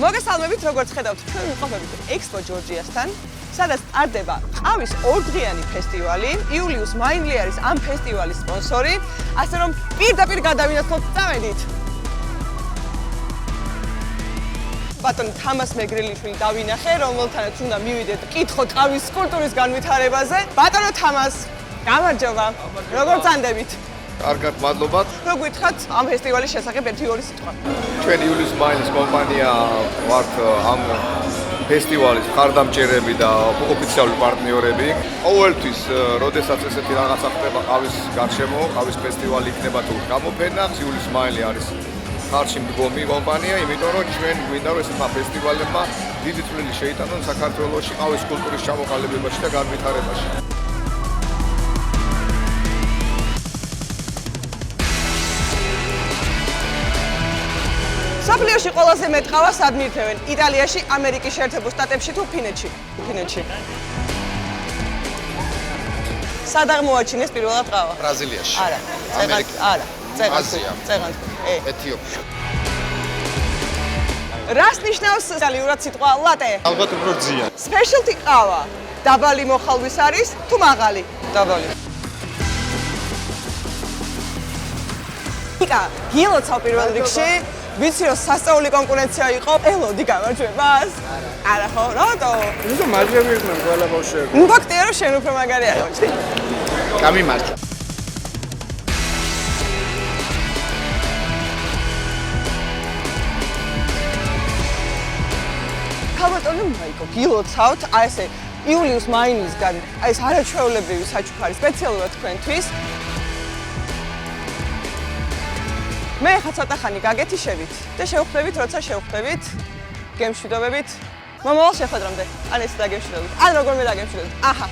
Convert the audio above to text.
მოგესალმებით, როგორც ხედავთ, ჩვენ ვიმყოფებით ექსპო ჯორჯიასთან, სადაც ტარდება ყავის ორდღიანი ფესტივალი. იულიუს მაინლი არის ამ ფესტივალის სპონსორი, ასე რომ პირდაპირ გადავინაცვლოთ წამედით. ბატონი თამას მეგრელიშვილი დავინახე, რომელთანაც უნდა მივიდეთ კითხოთ ყავის კულტურის განვითარებაზე. ბატონო თამას, გამარჯობა. როგორ წანდებით? კარგად, მადლობა. რო გითხრათ ამ ფესტივალის შესახებ ერთი-ორი სიტყვა. ჩვენ იულიუს მაინლის კომპანია ვართ ამ ფესტივალის მხარდამჭერები და ოფიციალური პარტნიორები. ყოველთვის, როდესაც ესეთი რაღაცა ხდება ყავის გარშემო, ყავის ფესტივალი იქნება თუ გამოფენა, იულიუს მაინლი არის ხარში მდგომი კომპანია, იმიტომ რომ ჩვენ გვინდა რომ ესეთმა ფესტივალებმა დიდი წვლილი შეიტანონ საქართველოში ყავის კულტურის ჩამოყალიბებაში და განვითარებაში. საფლიოში ყველაზე მეტ ყავას ადმირთევენ იტალიაში, ამერიკის შეერთებულ შტატებში თუ ფინეთში. სად აღმოაჩინეს პირველად ყავა? ბრაზილიაში. არა. არა. წეგანთ. ეთიოპია. რას ნიშნავს იტალიურად სიტყვა ლატე? ალბათ უფრო ძია. სპეშალტი ყავა. დაბალი მოხალვის არის თუ მაღალი? დაბალი. იკა, გილოცავ პირველ რიგში. ვიცი რომ სასწაული კონკურენცია იყო. ელოდი გამარჯვებას. არა ხო, რატო? ისე მაგარი იყვნენ ყველა ბავშვები. ფაქტია რომ შენ უფრო მაგარი აღმოჩნდი. გამიმარჯვა. ქალბატონო მაიკო, გილოცავთ აი ესე იულიუს მაინლისგან აი ეს არაჩვეულებრივი საჩუქარი სპეციალურად თქვენთვის. მე ხა ცოტა ხანი გაგეთიშებით და შევხვდებით, როცა შევხვდებით, გემშვიდობებით. მომავალ შეხვედრამდე. ან ეს დაგემშვიდობებით. ან როგორმე დაგემშვიდობებით. აჰა.